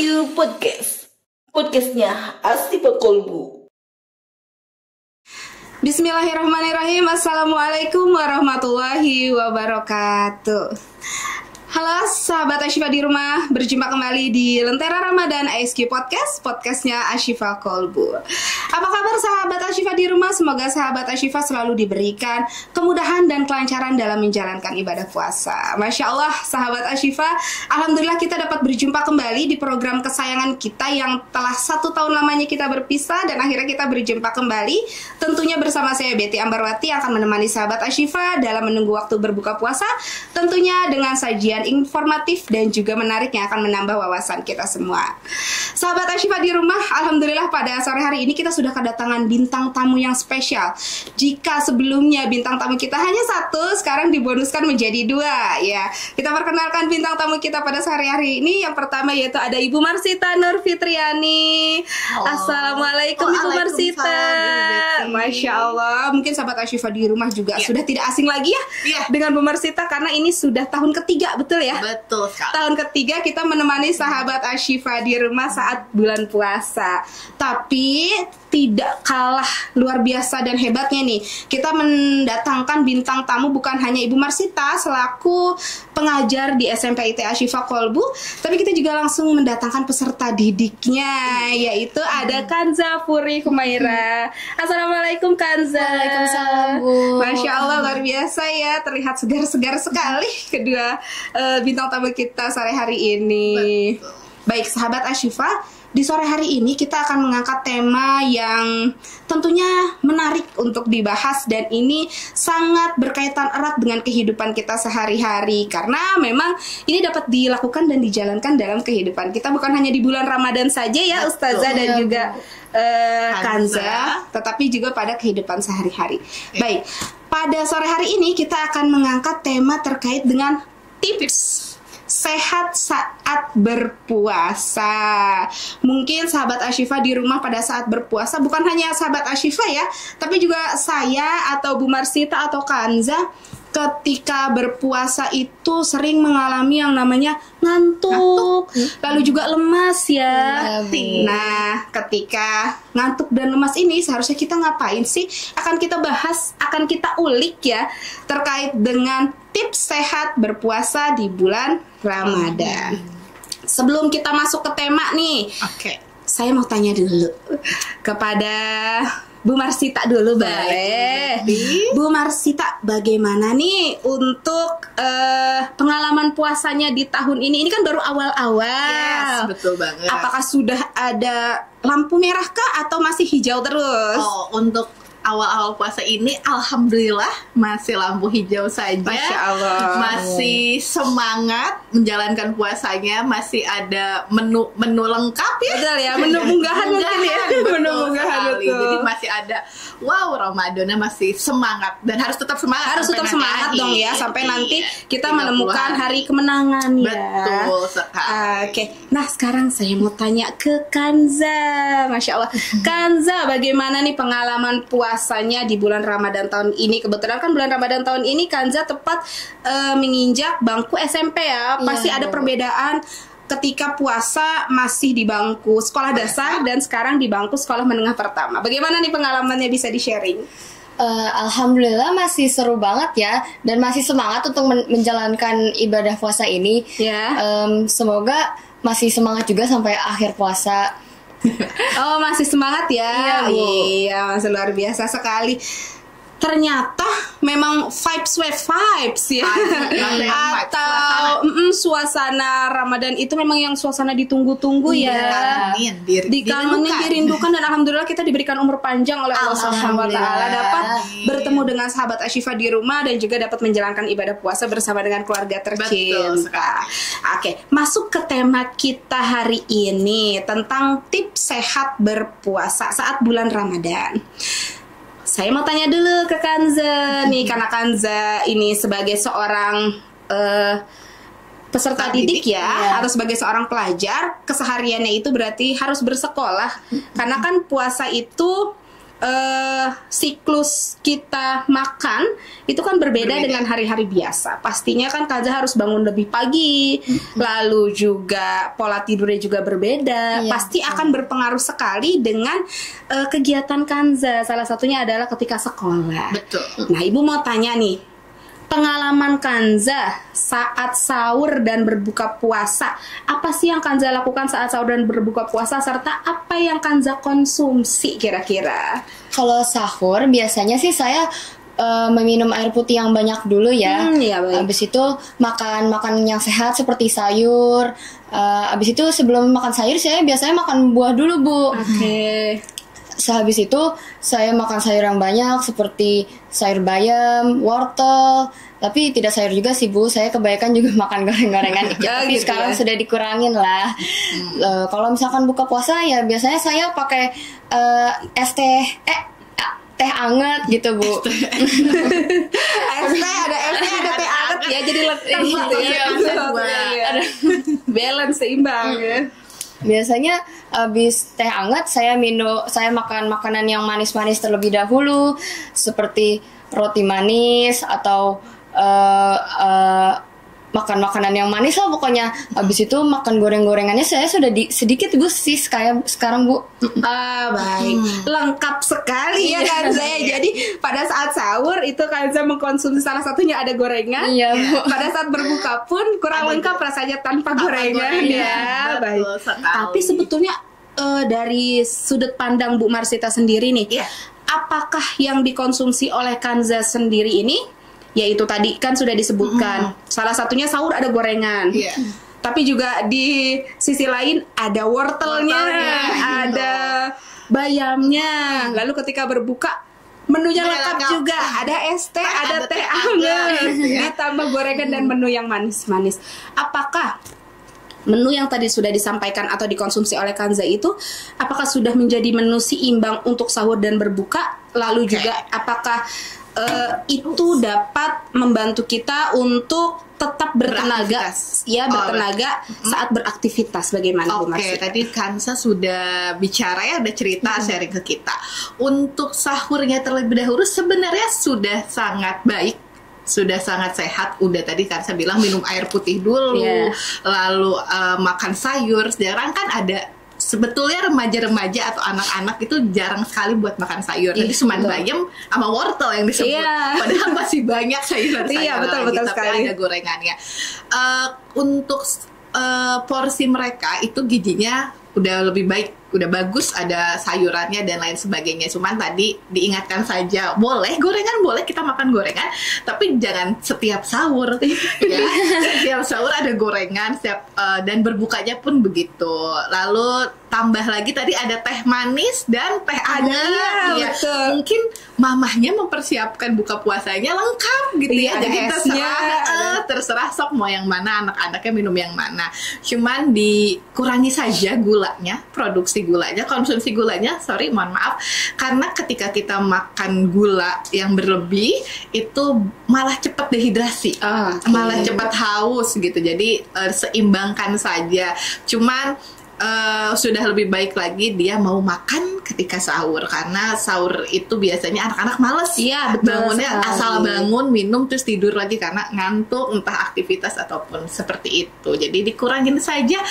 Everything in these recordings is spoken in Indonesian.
You Podcast. Podcastnya Astiva Kolbu. Bismillahirrahmanirrahim. Assalamualaikum warahmatullahi wabarakatuh. Halo sahabat Ashifa di rumah, berjumpa kembali di Lentera Ramadan ASQ Podcast, podcastnya Ashifa Kolbu. Apa kabar sahabat Ashifa di rumah? Semoga sahabat Ashifa selalu diberikan kemudahan dan kelancaran dalam menjalankan ibadah puasa. Masya Allah sahabat Ashifa, alhamdulillah kita dapat berjumpa kembali di program kesayangan kita yang telah 1 tahun lamanya kita berpisah dan akhirnya kita berjumpa kembali. Tentunya bersama saya Betty Ambarwati yang akan menemani sahabat Ashifa dalam menunggu waktu berbuka puasa, tentunya dengan sajian informatif dan juga menarik yang akan menambah wawasan kita semua. Sahabat Ashifa di rumah, alhamdulillah pada sore hari ini kita sudah kedatangan bintang tamu yang spesial. Jika sebelumnya bintang tamu kita hanya 1, sekarang dibonuskan menjadi 2 ya. Kita perkenalkan bintang tamu kita pada sore hari ini. Yang pertama yaitu ada Ibu Marsita Nur Fitriani. Assalamualaikum Ibu Marsita. Masya Allah, mungkin sahabat Ashifa di rumah juga sudah tidak asing lagi ya dengan Bu Marsita karena ini sudah tahun ketiga, betul ya? Betul sekali. Tahun ketiga kita menemani sahabat Ashifa di rumah saat bulan puasa. Tapi tidak kalah luar biasa dan hebatnya nih, kita mendatangkan bintang tamu bukan hanya Ibu Marsita selaku pengajar di SMP IT Ashifa Kolbu, tapi kita juga langsung mendatangkan peserta didiknya, yaitu ada Kanza Puri Humaira. Assalamualaikum Kanza. Waalaikumsalam Bu. Masya Allah luar biasa ya, terlihat segar-segar sekali kedua bintang tamu kita sore hari ini. Betul. Baik sahabat Ashifa, di sore hari ini kita akan mengangkat tema yang tentunya menarik untuk dibahas dan ini sangat berkaitan erat dengan kehidupan kita sehari-hari karena memang ini dapat dilakukan dan dijalankan dalam kehidupan kita bukan hanya di bulan Ramadan saja ya Ustazah dan juga Kanza, tetapi juga pada kehidupan sehari-hari. Baik, pada sore hari ini kita akan mengangkat tema terkait dengan tips sehat saat berpuasa. Mungkin sahabat Ashifa di rumah pada saat berpuasa, bukan hanya sahabat Ashifa ya, tapi juga saya atau Bu Marsita atau Kanza ketika berpuasa itu sering mengalami yang namanya ngantuk. Lalu juga lemas ya. Nah, ketika ngantuk dan lemas ini seharusnya kita ngapain sih? Akan kita bahas, akan kita ulik ya terkait dengan tips sehat berpuasa di bulan Ramadan. Sebelum kita masuk ke tema nih, saya mau tanya dulu kepada Bu Marsita dulu, boleh? Bu Marsita, bagaimana nih untuk pengalaman puasanya di tahun ini? Ini kan baru awal-awal. Yes, betul banget. Apakah sudah ada lampu merah kah atau masih hijau terus? Oh, untuk awal-awal puasa ini alhamdulillah masih lampu hijau saja. Masya Allah. Masih semangat menjalankan puasanya, masih ada menu lengkap ya. Betul ya, menu munggahan mungkin ya. Menu munggahan sekali. betul. Jadi masih ada Ramadannya masih semangat dan harus tetap semangat. Harus tetap semangat dong ya sampai nanti kita 30 menemukan hari kemenangan ya. Betul sekali. Oke, nah sekarang saya mau tanya ke Kanza. Masya Allah, Kanza, bagaimana nih pengalaman puasanya di bulan Ramadan tahun ini? Kebetulan kan bulan Ramadan tahun ini Kanza tepat menginjak bangku SMP ya. Pasti ada perbedaan ketika puasa masih di bangku sekolah dasar dan sekarang di bangku sekolah menengah pertama. Bagaimana nih pengalamannya, bisa di-sharing? Alhamdulillah masih seru banget ya dan masih semangat untuk menjalankan ibadah puasa ini. Ya. Semoga masih semangat juga sampai akhir puasa. Oh, masih semangat ya? Iya, Bu. Iya, masih luar biasa sekali. Ternyata memang vibes ya. Atau suasana Ramadan itu memang yang suasana ditunggu-tunggu ya. Dikangenin, dirindukan dan alhamdulillah kita diberikan umur panjang oleh Allah Subhanahu wa taala dapat bertemu dengan sahabat Ashifa di rumah dan juga dapat menjalankan ibadah puasa bersama dengan keluarga tercinta. Oke, masuk ke tema kita hari ini tentang tips sehat berpuasa saat bulan Ramadan. Saya mau tanya dulu ke Kanza nih, karena Kanza ini sebagai seorang peserta didik ya, atau sebagai seorang pelajar, kesehariannya itu berarti harus bersekolah. Karena kan puasa itu siklus kita makan itu kan berbeda dengan hari-hari biasa. Pastinya kan Kanza harus bangun lebih pagi, lalu juga pola tidurnya juga berbeda. Iya, Pasti akan berpengaruh sekali dengan kegiatan Kanza. Salah satunya adalah ketika sekolah. Betul. Nah, Ibu mau tanya nih, pengalaman Kanza saat sahur dan berbuka puasa. Apa sih yang Kanza lakukan saat sahur dan berbuka puasa, serta apa yang Kanza konsumsi kira-kira? Kalau sahur biasanya sih saya meminum air putih yang banyak dulu ya. Iya, baik. Habis itu makan yang sehat seperti sayur. Habis itu sebelum makan sayur saya biasanya makan buah dulu, Bu. Oke. Sehabis itu saya makan sayur yang banyak seperti sayur bayam, wortel. Tapi tidak sayur juga sih, Bu. Saya kebanyakan juga makan goreng-gorengan dikit. Tapi gitu sekarang ya. sudah dikurangin lah. Kalau misalkan buka puasa ya biasanya saya pakai teh anget gitu, Bu. ada teh anget ya, jadi lengkap gitu ya. Iya. Balance, seimbang ya. Biasanya habis teh hangat saya makan makanan yang manis-manis terlebih dahulu seperti roti manis atau makan makanan yang manis lah pokoknya. Habis itu makan goreng-gorengannya saya sudah sedikit Bu sih kayak sekarang, Bu. Baik. Lengkap sekali ya Kanza ya. Jadi pada saat sahur itu Kanza mengkonsumsi salah satunya ada gorengan. Iya, Bu. Pada saat berbuka pun kurang lengkap rasanya tanpa gorengan ya. Betul Baik. sekali. Tapi sebetulnya dari sudut pandang Bu Marsita sendiri nih, Iya. apakah yang dikonsumsi oleh Kanza sendiri ini, yaitu tadi kan sudah disebutkan, salah satunya sahur ada gorengan. Iya. Tapi juga di sisi lain ada wortelnya, ada bayamnya. Lalu ketika berbuka menunya lengkap juga, ada es teh, ada teh anget, ditambah gorengan dan menu yang manis-manis. Apakah menu yang tadi sudah disampaikan atau dikonsumsi oleh Kanza itu apakah sudah menjadi menu seimbang untuk sahur dan berbuka? Lalu juga apakah itu dapat membantu kita untuk tetap bertenaga, bertenaga saat beraktivitas? Bagaimana Bu Marsita? Oke, tadi Kansa sudah bicara ya, ada cerita sharing ke kita. Untuk sahurnya terlebih dahulu sebenarnya sudah sangat baik, sudah sangat sehat. Udah tadi Kansa bilang minum air putih dulu, lalu makan sayur. Sekarang kan ada sebetulnya remaja-remaja atau anak-anak itu jarang sekali buat makan sayur. Jadi cuma bayam sama wortel yang disebut. Padahal masih banyak sayuran-sayuran betul tapi sekali. ada gorengannya. Untuk porsi mereka itu gizinya udah lebih baik, udah bagus, ada sayurannya dan lain sebagainya. Cuman tadi diingatkan saja, boleh gorengan, boleh kita makan gorengan, tapi jangan setiap sahur. Ya. Setiap sahur ada gorengan, dan berbukanya pun begitu. Lalu tambah lagi tadi ada teh manis dan teh anget. Iya, betul. Mungkin mamahnya mempersiapkan buka puasanya lengkap gitu ya. Ada Jadi esnya, terserah sok mau yang mana, anak-anaknya minum yang mana. Cuman dikurangi saja gulanya, produksi gulanya, konsumsi gulanya, mohon maaf. Karena ketika kita makan gula yang berlebih itu malah cepat dehidrasi, malah cepat haus gitu. Jadi seimbangkan saja. Cuman sudah lebih baik lagi dia mau makan ketika sahur, karena sahur itu biasanya anak-anak males. Iya, betul bangunnya sekali. asal bangun minum terus tidur lagi karena ngantuk, entah aktivitas ataupun seperti itu. Jadi dikurangin saja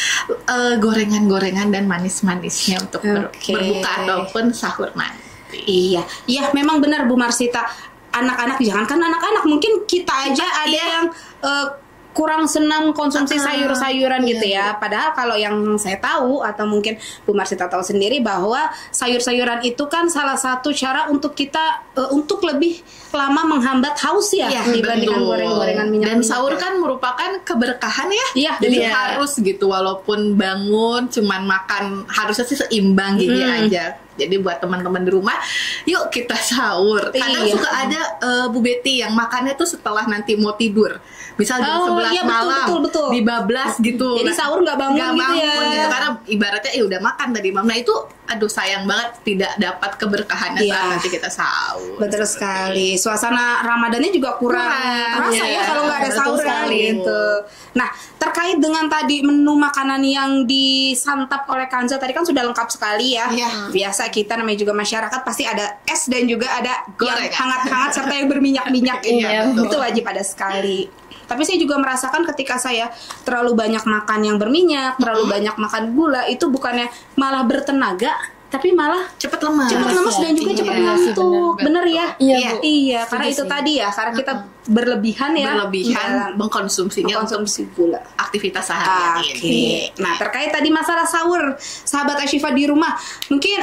gorengan-gorengan dan manis-manisnya untuk berbuka ataupun sahur nanti. Iya, memang benar Bu Marsita. Anak-anak, jangankan anak-anak, mungkin kita aja ada yang kurang senang konsumsi sayur-sayuran gitu ya. Padahal kalau yang saya tahu atau mungkin Bu Marsita tahu sendiri bahwa sayur-sayuran itu kan salah satu cara untuk kita untuk lebih lama menghambat haus ya, dibandingkan goreng-gorengan minyak. Dan sahur kan merupakan keberkahan ya. Iya, jadi harus gitu, walaupun bangun cuman makan harusnya sih seimbang gitu aja. Jadi buat teman-teman di rumah, yuk kita sahur. Kadang suka ada Bu Betty yang makannya tuh setelah nanti mau tidur. Misal jam 11 malam, betul. dibablas gitu. Jadi sahur nggak bangun gitu ya. Gitu. Karena ibaratnya udah makan tadi Mam. Nah itu aduh sayang banget tidak dapat keberkahannya Iya. saat nanti kita sahur. Betul sekali. Suasana Ramadannya juga kurang terasa Iya, ya kalau nggak ada betul sahur kan sekali. gitu. Nah, terkait dengan tadi menu makanan yang disantap oleh Kanza tadi kan sudah lengkap sekali ya. Iya. Biasa kita namanya juga masyarakat pasti ada es dan juga ada yang Gorengan. hangat-hangat serta yang berminyak-minyak ini. Iya, betul. Itu wajib ada sekali. Tapi saya juga merasakan ketika saya terlalu banyak makan yang berminyak, terlalu banyak makan gula, itu bukannya malah bertenaga, tapi malah Cepet lemas. cepat lemas dan juga cepat Iya, ngantuk. benar. Bener ya? Iya, Bu. Iya, karena Setuju itu sih. tadi ya, karena kita berlebihan ya Berlebihan dalam mengkonsumsinya untuk mengkonsumsi gula. aktivitas sehari-hari Oke. ini. Nah, terkait tadi masalah sahur, sahabat Ashifa di rumah, mungkin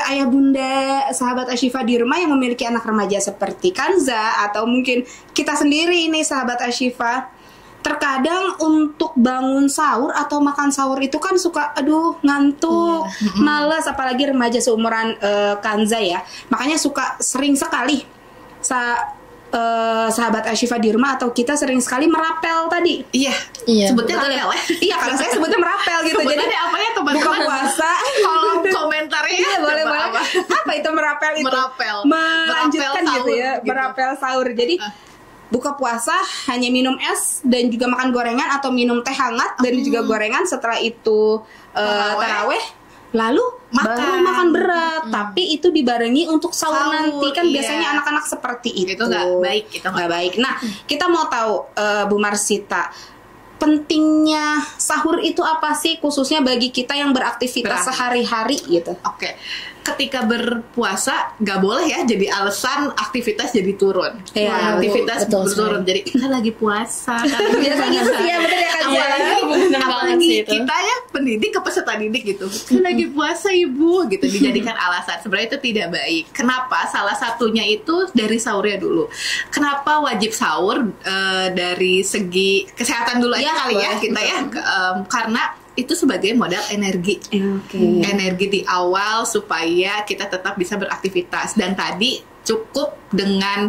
ayah bunda sahabat Ashifa di rumah yang memiliki anak remaja seperti Kanza atau mungkin kita sendiri ini sahabat Ashifa, terkadang untuk bangun sahur atau makan sahur itu kan suka aduh ngantuk, malas, apalagi remaja seumuran Kanza ya. Makanya suka sering sekali sahabat Ashifa di rumah atau kita sering sekali merapel tadi. Iya. Iya. Sebutnya Betul ya? rapel ya. Iya, kalau saya sebutnya merapel gitu. Jadi Sebutannya apa ya buka teman-teman? puasa. Kolom komentarnya Iya, boleh coba boleh. Apa itu merapel itu? Merapel. Melanjutkan Merapel gitu ya, sahur, gitu. merapel sahur. Jadi buka puasa hanya minum es dan juga makan gorengan atau minum teh hangat dan juga gorengan. Setelah itu taraweh, lalu Makan. baru makan berat. Tapi itu dibarengi untuk sahur Sahur, nanti kan iya. biasanya anak-anak seperti itu. Itu nggak baik, itu nggak Nggak baik. Nah, kita mau tahu Bu Marsita, pentingnya sahur itu apa sih khususnya bagi kita yang beraktivitas sehari-hari gitu? Oke, ketika berpuasa nggak boleh ya jadi alasan aktivitas jadi turun. Iya, Aktivitas betul turun. Jadi kita lagi puasa. Kan Biasa gitu sih ya, betul ya Kak Zia? Bener banget apalagi sih itu. kita ya pendidik ke peserta didik gitu. Kita lagi puasa ibu gitu dijadikan alasan. Sebenarnya itu tidak baik. Kenapa? Salah satunya itu dari sahurnya dulu. Kenapa wajib sahur dari segi kesehatan dulu aja Iya, kali ya boleh. kita ya. Karena itu sebagai modal energi. Oke. Energi di awal supaya kita tetap bisa beraktivitas. Dan tadi cukup dengan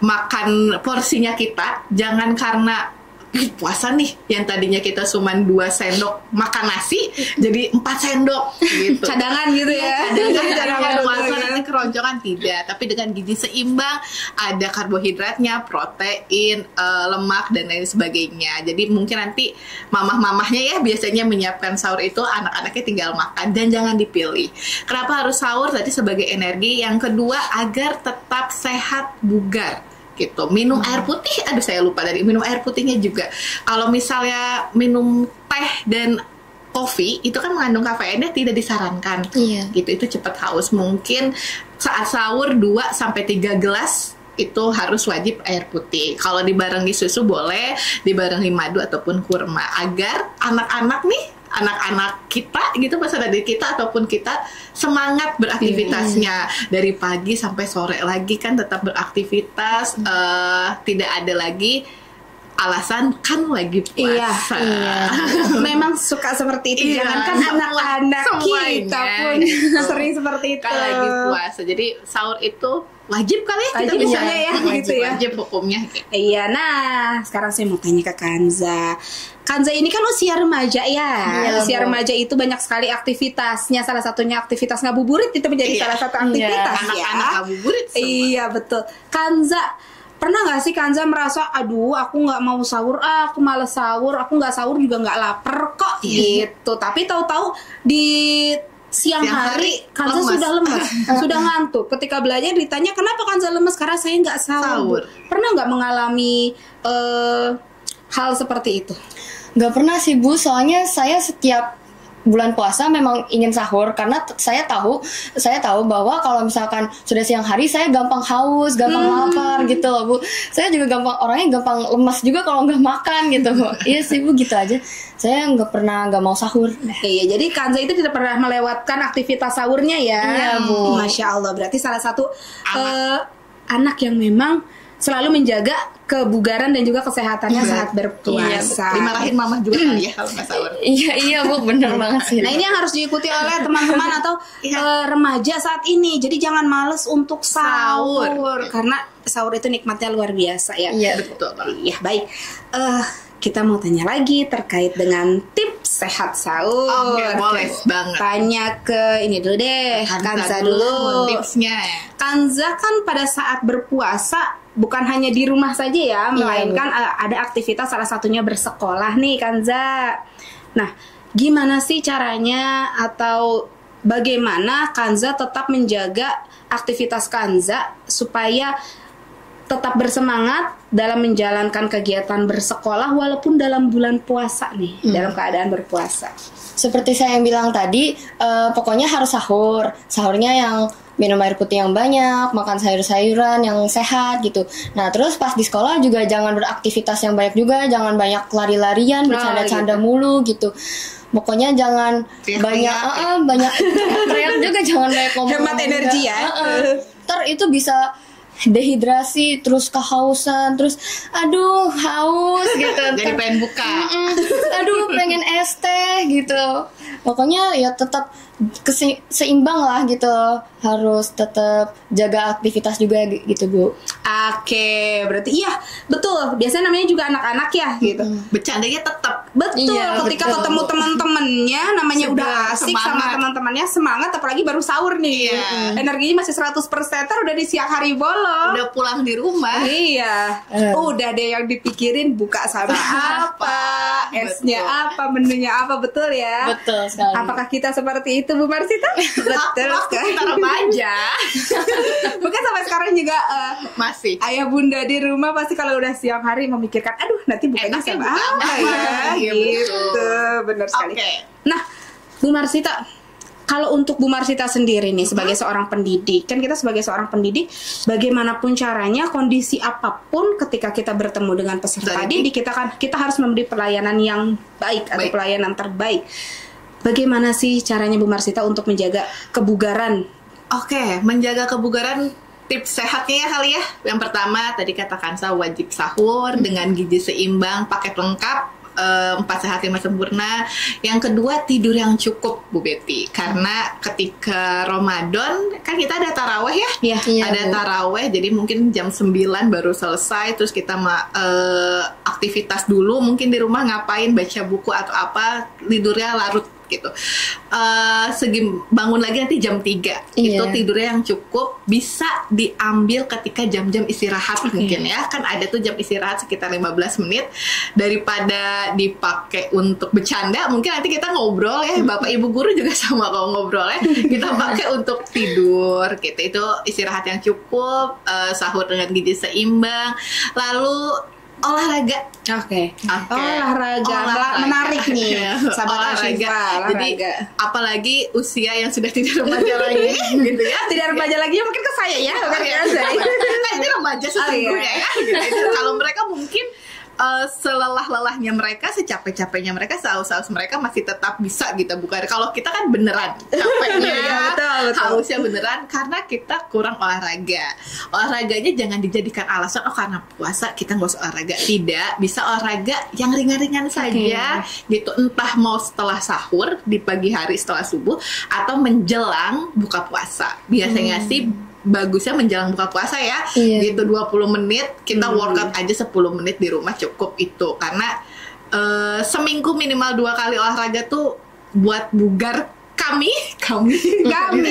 makan porsinya kita, jangan karena "Ih, puasa nih yang tadinya kita cuma 2 sendok makan nasi jadi 4 sendok gitu. Cadangan gitu ya. Cadangan puasa gitu ya. nanti keroncongan tidak, tapi dengan gizi seimbang, ada karbohidratnya, protein, lemak dan lain sebagainya. Jadi mungkin nanti mamah-mamahnya ya biasanya menyiapkan sahur itu anak-anaknya tinggal makan dan jangan dipilih. Kenapa harus sahur? Tadi sebagai energi, yang kedua agar tetap sehat bugar gitu. Minum air putih, aduh saya lupa dari minum air putihnya juga. Kalau misalnya minum teh dan kopi itu kan mengandung kafeinnya, tidak disarankan. Iya. Gitu, itu cepat haus. Mungkin saat sahur 2 sampai 3 gelas itu harus wajib air putih. Kalau dibarengi susu boleh, dibarengi madu ataupun kurma, agar anak-anak nih, anak-anak kita gitu, peserta didik kita ataupun kita semangat beraktivitasnya dari pagi sampai sore lagi kan tetap beraktivitas, tidak ada lagi alasan kan lagi puasa. Iya. Memang suka seperti itu. Iya, Jangankan semua- anak-anak semuanya. kita pun sering seperti itu. Kan lagi puasa. Jadi sahur itu wajib kali ya kita Wajib bisa hukumnya ya, gitu ya. Wajib hukumnya. Iya, nah sekarang saya mau tanya ke Kanza. Kanza ini kan usia remaja ya. Iya, Usia Bu. remaja itu banyak sekali aktivitasnya. Salah satunya aktivitas ngabuburit itu menjadi Iya. salah satu aktivitas ya. Anak-anak ngabuburit semua. Iya betul. Kanza, pernah nggak sih Kanza merasa, aduh aku nggak mau sahur, aku males sahur, aku nggak sahur juga nggak lapar kok gitu. Tapi tahu-tahu di siang hari Kanza lemas. sudah lemas, sudah ngantuk. Ketika belajar ditanya kenapa Kanza lemas, karena saya nggak sahur. Sahur. Pernah nggak mengalami hal seperti itu? Gak pernah sih Bu, soalnya saya setiap bulan puasa memang ingin sahur karena saya tahu bahwa kalau misalkan sudah siang hari saya gampang haus, gampang lapar gitu loh Bu. Saya juga orangnya gampang lemas juga kalau nggak makan gitu Bu. Iya sih Bu, gitu aja. Saya nggak mau sahur. Iya, jadi Kanza itu tidak pernah melewatkan aktivitas sahurnya ya. Iya, Bu. Masya Allah, berarti salah satu anak yang memang selalu menjaga kebugaran dan juga kesehatannya saat berpuasa. Dimarahin mama juga kali ya kalau nggak sahur. Iya Bu, bener banget sih. Nah, ini yang harus diikuti oleh teman-teman atau remaja saat ini. Jadi jangan males untuk sahur, karena sahur itu nikmatnya luar biasa ya. Iya. Betul banget. Iya, baik. kita mau tanya lagi terkait dengan tips sehat sahur. Oke, boleh banget. Tanya ke ini dulu deh, Kanza dulu. Tipsnya. Kanza kan pada saat berpuasa bukan hanya di rumah saja ya, melainkan ada aktivitas salah satunya bersekolah nih Kanza. Nah, gimana sih caranya atau bagaimana Kanza tetap menjaga aktivitas Kanza supaya tetap bersemangat dalam menjalankan kegiatan bersekolah walaupun dalam bulan puasa nih, dalam keadaan berpuasa. Seperti saya yang bilang tadi, pokoknya harus sahur. Sahurnya yang minum air putih yang banyak, makan sayur-sayuran yang sehat gitu. Nah, terus pas di sekolah juga jangan beraktivitas yang banyak juga, jangan banyak lari-larian, bercanda-canda mulu gitu. Pokoknya jangan banyak teriak juga, jangan banyak ngomong. Hemat energi ya. Ntar itu bisa dehidrasi, terus kehausan, terus aduh haus gitu. Jadi pengen buka. Aduh pengen es teh gitu. Pokoknya ya tetap seimbang lah gitu. Harus tetap jaga aktivitas juga gitu Bu. Oke, berarti iya betul. Biasanya namanya juga anak-anak ya gitu. Bercandanya tetap. Betul, Iya, ketika betul. ketemu teman-temannya namanya Sudah udah asik sama semangat. teman-temannya semangat, apalagi baru sahur nih. Iya. Energinya masih 100%, udah di siang hari bolong. Udah pulang di rumah. Iya, udah deh yang dipikirin buka sama apa, esnya Betul. apa, menunya apa, betul ya? Betul sekali. Apakah kita seperti itu Bu Marsita? Betul Waktu sekali. kita remaja Mungkin sampai sekarang juga masih. ayah bunda di rumah pasti kalau udah siang hari memikirkan, aduh nanti bukanya Enaknya sama buka apa apa? ya? Iya, Gitu, betul. benar sekali. Oke. Nah, Bu Marsita, kalau untuk Bu Marsita sendiri nih sebagai seorang pendidik, kan kita sebagai seorang pendidik, bagaimanapun caranya, kondisi apapun ketika kita bertemu dengan peserta didik, kita harus memberi pelayanan yang baik atau pelayanan terbaik. Bagaimana sih caranya Bu Marsita untuk menjaga kebugaran? Oke, menjaga kebugaran, tips sehatnya ya kali ya. Yang pertama tadi katakan saya wajib sahur dengan gizi seimbang, paket lengkap, 4 sehat 5 sempurna. Yang kedua tidur yang cukup Bu Betty. Karena ketika Ramadan kan kita ada taraweh ya. Iya, Ada Bu. taraweh, jadi mungkin jam 9 baru selesai. Terus kita aktivitas dulu, mungkin di rumah ngapain, baca buku atau apa, tidurnya larut gitu. Bangun lagi nanti jam 3. Iya. Itu tidurnya yang cukup, bisa diambil ketika jam-jam istirahat mungkin ya. Kan ada tuh jam istirahat sekitar 15 menit, daripada dipakai untuk bercanda, mungkin nanti kita ngobrol ya. Bapak Ibu guru juga sama kalau ngobrol ya. Kita pakai untuk tidur gitu. Itu istirahat yang cukup, sahur dengan gizi seimbang, lalu olahraga. Oke. Olahraga. Menarik nih, sahabat Ashifa. Jadi apalagi usia yang sudah tidak remaja lagi gitu ya. Tidak remaja lagi, mungkin ke saya ya, bukan ke saya. Nah, ini remaja sesungguhnya ya. Gitu. Kalau mereka mungkin selelah-lelahnya mereka, secapek-capeknya mereka, saus-saus mereka masih tetap bisa gitu. Bukan kalau kita kan beneran capeknya, Iya, betul. hausnya beneran karena kita kurang olahraga. Olahraganya jangan dijadikan alasan karena puasa kita nggak usah olahraga. Tidak, bisa olahraga yang ringan-ringan saja gitu. Entah mau setelah sahur di pagi hari setelah subuh atau menjelang buka puasa. Biasanya sih bagusnya menjelang buka puasa ya. Iya. Gitu 20 menit kita workout aja 10 menit di rumah cukup itu. Karena seminggu minimal 2 kali olahraga tuh buat bugar kami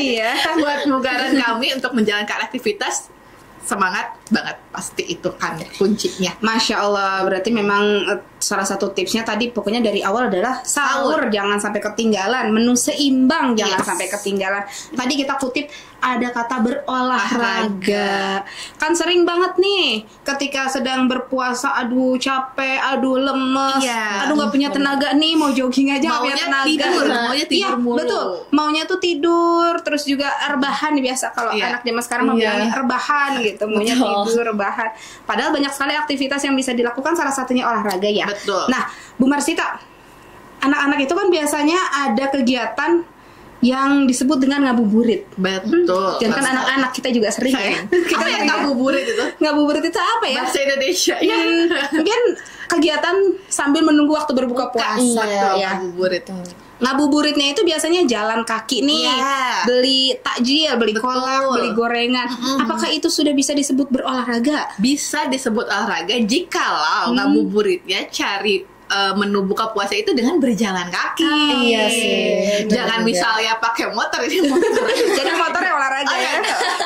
ya. buat bugaran kami untuk menjalankan aktivitas. Semangat banget, pasti itu kan kuncinya. Masya Allah, berarti memang salah satu tipsnya tadi pokoknya dari awal adalah sahur, jangan sampai ketinggalan, menu seimbang jangan sampai ketinggalan. Tadi kita kutip ada kata berolahraga. Kan sering banget nih ketika sedang berpuasa, aduh capek, aduh lemes, Iya. aduh nggak punya tenaga nih, mau jogging aja nggak punya tenaga. Maunya tidur Iya, mulu. betul. Maunya tuh tidur, terus juga rebahan biasa kalau Iya. anak zaman sekarang mau bilangnya rebahan gitu, maunya Betul. tidur, rebahan. Padahal banyak sekali aktivitas yang bisa dilakukan, salah satunya olahraga ya. Betul. Nah, Bu Marsita, anak-anak itu kan biasanya ada kegiatan yang disebut dengan ngabuburit. Betul. Dan kan anak-anak kita juga sering ya. Kita Apa yang sering ya. ngabuburit itu? Ngabuburit itu apa ya? Bahasa Indonesia ya. Mungkin kegiatan sambil menunggu waktu berbuka puasa Betul, ya. ngabuburit. Ngabuburitnya itu biasanya jalan kaki nih, Iya. beli takjil, beli Betul. kolak, beli gorengan. Apakah itu sudah bisa disebut berolahraga? Bisa disebut olahraga jikalau ngabuburitnya cari menu buka puasa itu dengan berjalan kaki. Iya sih. Jangan Benar. misalnya pakai motor ini motor. Jadi motornya olahraga ya.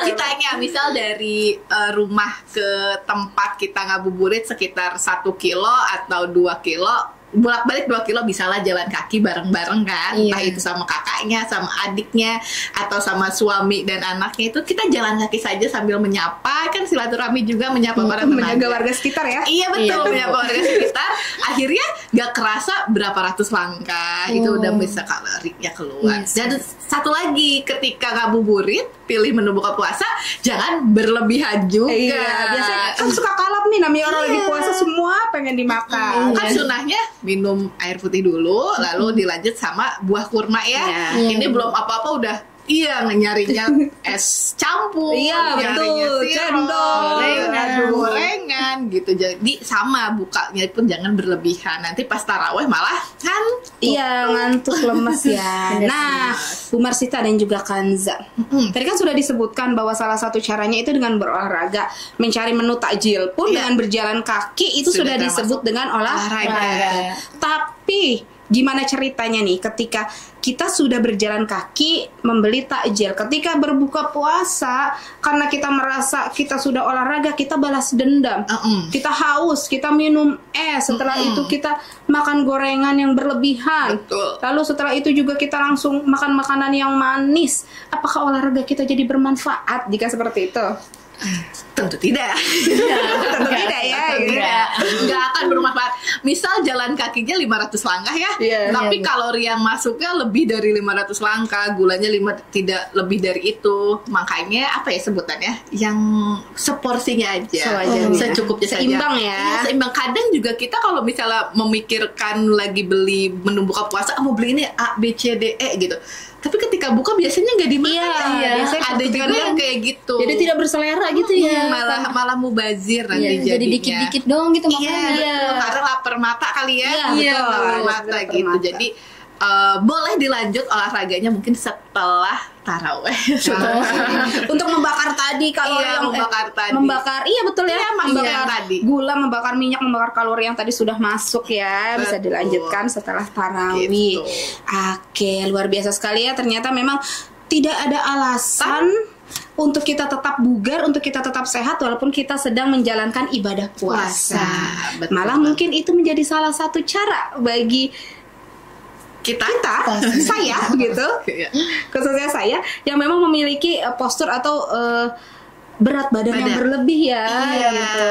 Kitanya misal dari rumah ke tempat kita ngabuburit sekitar 1 kilo atau 2 kilo, bolak-balik 2 kilo bisalah jalan kaki bareng-bareng kan. Iya. Entah itu sama kakaknya, sama adiknya, atau sama suami dan anaknya, itu kita jalan kaki saja sambil menyapa, kan silaturahmi juga, menyapa para Menjaga tetangga. warga sekitar ya. Iya betul, Iya. menyapa warga sekitar. Akhirnya gak kerasa berapa ratus langkah itu udah bisa kalorinya keluar. Yes. Dan satu lagi, ketika ngabuburit pilih menu buka puasa, jangan berlebihan juga. Iya, biasanya kan suka kalap nih, namanya orang Iya. lagi puasa semua pengen dimakan. Kan sunahnya minum air putih dulu, lalu dilanjut sama buah kurma ya. Iya. Ini belum apa-apa udah nyarinya es campur, Iya, nyarinya betul. sirup, Cendol. gorengan gitu. Jadi sama bukanya pun jangan berlebihan. Nanti pas taraweh malah kan Iya, ngantuk lemes ya. Nah, Bu Marsita dan juga Kanza. Tadi kan sudah disebutkan bahwa salah satu caranya itu dengan berolahraga, mencari menu takjil pun Iya. dengan berjalan kaki itu Sudah sudah disebut termasuk dengan olahraga. Tapi gimana ceritanya nih ketika kita sudah berjalan kaki membeli takjil, ketika berbuka puasa karena kita merasa kita sudah olahraga, kita balas dendam. Kita haus, kita minum es, setelah itu kita makan gorengan yang berlebihan. Betul. Lalu setelah itu juga kita langsung makan makanan yang manis. Apakah olahraga kita jadi bermanfaat jika seperti itu? tentu tidak. Tentu tidak ya. Tentu gitu. tidak. Nggak akan bermanfaat. Misal jalan kakinya 500 langkah ya, Iya. tapi Iya. kalori yang masuknya lebih dari 500 langkah, gulanya tidak lebih dari itu. Makanya apa ya sebutannya? Yang seporsinya aja, Sewajarnya. secukupnya saja. Seimbang ya. Iya, seimbang. Kadang juga kita kalau misalnya memikirkan lagi beli menu buka puasa, mau beli ini A, B, C, D, E gitu. Tapi ketika buka biasanya nggak dimakan. Iya, biasanya Ada juga ketika yang kayak gitu. Jadi tidak berselera gitu ya. malah mubazir nanti Iya, jadinya. jadi dikit-dikit doang gitu Iya, makannya. betul. Karena lapar mata kali ya. Iya, Iya, betul. lapar Ada mata lapar gitu. mata. Jadi boleh dilanjut olahraganya mungkin setelah taraweh. Untuk membakar tadi kalori Iya, yang membakar tadi. iya betul ya, Iya, membakar yang tadi. gula, membakar minyak, membakar kalori yang tadi sudah masuk ya. Bisa Betul. dilanjutkan setelah tarawih. Gitu. Oke, luar biasa sekali ya. Ternyata memang tidak ada alasan untuk kita tetap bugar, untuk kita tetap sehat walaupun kita sedang menjalankan ibadah puasa. Betul. Malah mungkin itu menjadi salah satu cara bagi kita saya gitu, Iya. khususnya saya yang memang memiliki postur atau berat badan yang berlebih ya, Iya, gitu.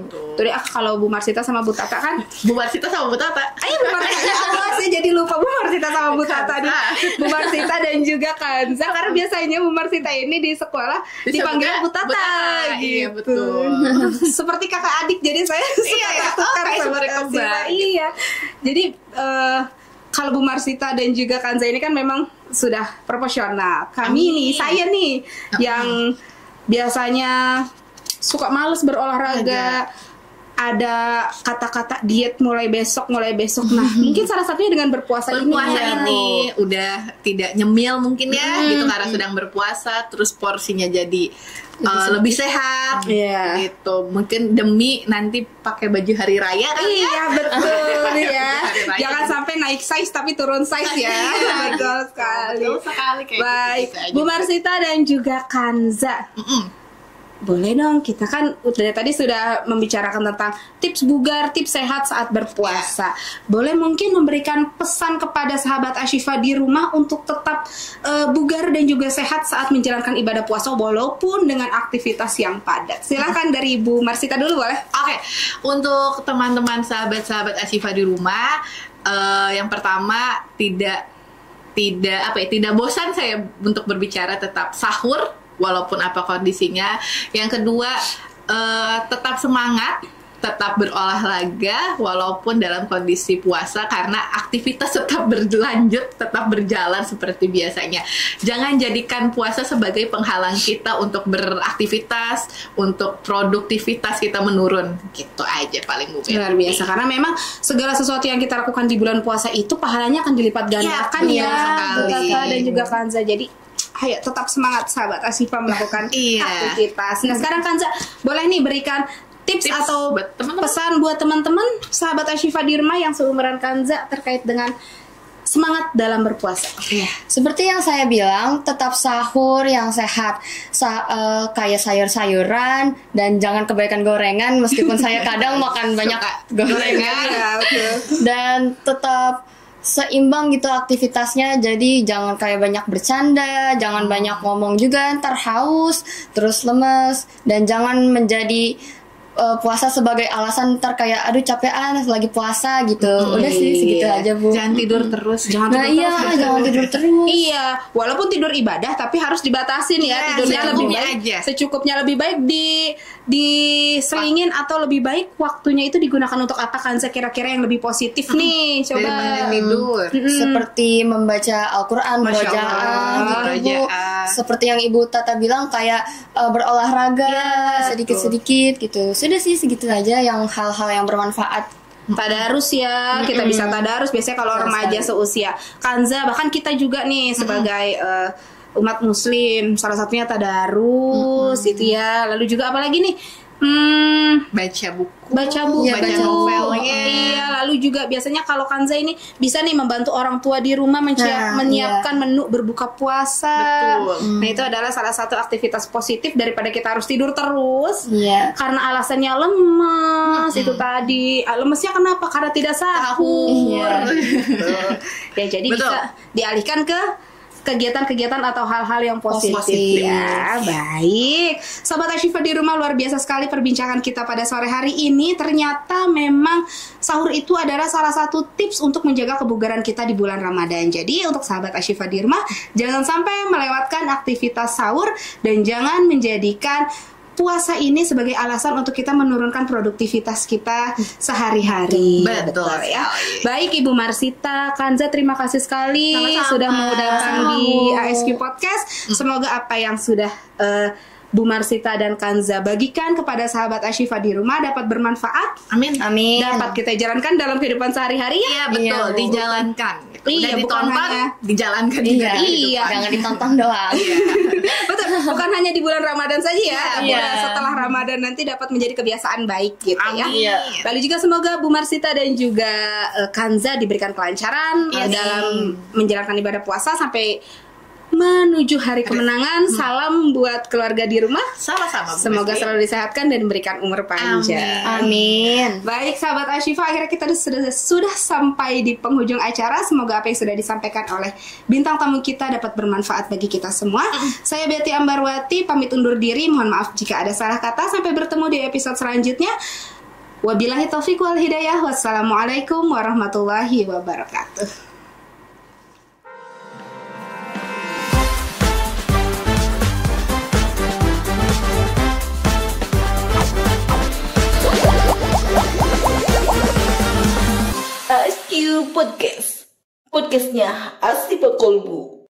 gitu. Jadi kalau Bu Marsita sama Bu Tata kan, Bu Marsita sama Bu Tata. ayo Bu Marsita, saya jadi lupa Bu Marsita sama Bu Tata nih. Bu Marsita dan juga Kanza, karena biasanya Bu Marsita ini di sekolah dipanggil Bu Tata, Tata. Iya, gitu. betul. Seperti kakak adik, jadi saya suka Iya, ya. tukar Kayak sama seperti Kanza. kembar. Iya, jadi kalau Bu Marsita dan juga Kanza ini kan memang sudah proporsional. Kami nih, saya nih yang biasanya suka males berolahraga. Ada kata-kata diet mulai besok. Nah, mungkin salah satunya dengan berpuasa ini. Berpuasa ya. ini udah tidak nyemil mungkin ya, gitu karena sedang berpuasa, terus porsinya jadi lebih sehat, Iya. gitu. Mungkin demi nanti pakai baju hari raya kan ya. Iya betul ya. Hari raya Jangan jadi- sampai naik size tapi turun size ya. Betul sekali. Betul sekali kayak Baik, gitu, bisa aja. Bu Marsita dan juga Kanza. Boleh dong, kita kan dari tadi sudah membicarakan tentang tips bugar, tips sehat saat berpuasa. Boleh mungkin memberikan pesan kepada sahabat Ashifa di rumah untuk tetap bugar dan juga sehat saat menjalankan ibadah puasa walaupun dengan aktivitas yang padat. Silakan dari Bu Marsita dulu boleh? Oke, untuk teman-teman sahabat-sahabat Ashifa di rumah, yang pertama tidak bosan saya untuk berbicara tetap sahur walaupun apa kondisinya. Yang kedua tetap semangat, tetap berolahraga walaupun dalam kondisi puasa, karena aktivitas tetap berlanjut, tetap berjalan seperti biasanya. Jangan jadikan puasa sebagai penghalang kita untuk beraktivitas, untuk produktivitas kita menurun. Gitu aja paling Bu Betty. Luar biasa, karena memang segala sesuatu yang kita lakukan di bulan puasa itu pahalanya akan dilipat gandakan betul ya, sekali. Kakak dan juga Kanza. Jadi ayo tetap semangat sahabat Ashifa melakukan aktivitas. Nah sekarang Kanza boleh nih berikan tips atau buat teman-teman. pesan buat teman-teman sahabat Ashifa di rumah yang seumuran Kanza terkait dengan semangat dalam berpuasa. Seperti yang saya bilang, tetap sahur yang sehat, kayak sayur-sayuran dan jangan kebaikan gorengan. Meskipun saya kadang makan banyak gorengan, Ya, betul. dan tetap seimbang gitu aktivitasnya. Jadi jangan kayak banyak bercanda, jangan banyak ngomong juga, ntar haus, terus lemes, dan jangan menjadi puasa sebagai alasan ntar kayak aduh capean lagi puasa gitu. Udah sih segitu aja Bu. Jangan tidur terus. Jangan Nah tidur iya, terus. jangan tidur terus. Iya, walaupun tidur ibadah tapi harus dibatasin ya, tidurnya lebih secukupnya baik aja. secukupnya, lebih baik diselingin atau lebih baik waktunya itu digunakan untuk apa kan kira-kira yang lebih positif nih, coba. Daripada tidur. Seperti membaca Al-Quran, Masya murojaah Allah, gitu Bu. murojaah. Seperti yang Ibu Tata bilang kayak berolahraga sedikit-sedikit gitu. Sudah sih segitu aja yang hal-hal yang bermanfaat. Tadarus ya, kita bisa tadarus biasanya kalau remaja seusia Kanza, bahkan kita juga nih sebagai umat muslim salah satunya tadarus itu ya. Lalu juga apalagi nih? Baca buku, Baca buku, Iya, baca novelnya. Iya, lalu juga biasanya kalau Kanza ini bisa nih membantu orang tua di rumah menyiapkan menu berbuka puasa. Betul. Nah, itu adalah salah satu aktivitas positif daripada kita harus tidur terus. Iya. Karena alasannya lemes itu tadi. Lemesnya kenapa? Karena tidak sahur. Iya. Gitu. Ya, jadi Betul. bisa dialihkan ke kegiatan-kegiatan atau hal-hal yang positif. Positif. Ya, baik. Sobat Ashifa di rumah, luar biasa sekali perbincangan kita pada sore hari ini. Ternyata memang sahur itu adalah salah satu tips untuk menjaga kebugaran kita di bulan Ramadan. Jadi untuk sahabat Ashifa di rumah, jangan sampai melewatkan aktivitas sahur dan jangan menjadikan puasa ini sebagai alasan untuk kita menurunkan produktivitas kita sehari-hari. Betul ya. sekali. Baik Ibu Marsita, Kanza, terima kasih sekali Sama-sama. sudah mau datang di ASQ Podcast. Semoga apa yang sudah Bu Marsita dan Kanza bagikan kepada sahabat Ashifa di rumah dapat bermanfaat, Amin. Amin. dapat kita jalankan dalam kehidupan sehari-hari ya. Iya betul, Iya, Bu. dijalankan. Iya, Udah bukan ditonton, hanya- dijalankan juga. Iya, di iya. kehidupan. Jangan ditonton doang. Betul, bukan hanya di bulan Ramadan saja ya, tapi Iya. setelah Ramadan nanti dapat menjadi kebiasaan baik gitu ya. Amin. Iya. Lalu juga semoga Bu Marsita dan juga Kanza diberikan kelancaran Iya, dalam menjalankan ibadah puasa sampai menuju hari kemenangan. Salam buat keluarga di rumah. Sama-sama. Bu Semoga Betty. selalu disehatkan dan diberikan umur panjang. Amin. Baik sahabat Ashifa, akhirnya kita sudah sampai di penghujung acara. Semoga apa yang sudah disampaikan oleh bintang tamu kita dapat bermanfaat bagi kita semua. Saya Betty Ambarwati pamit undur diri. Mohon maaf jika ada salah kata. Sampai bertemu di episode selanjutnya. Wabillahi taufiq wal hidayah. Wassalamualaikum warahmatullahi wabarakatuh. ASQ Podcast. Podcastnya Asli Kolbu.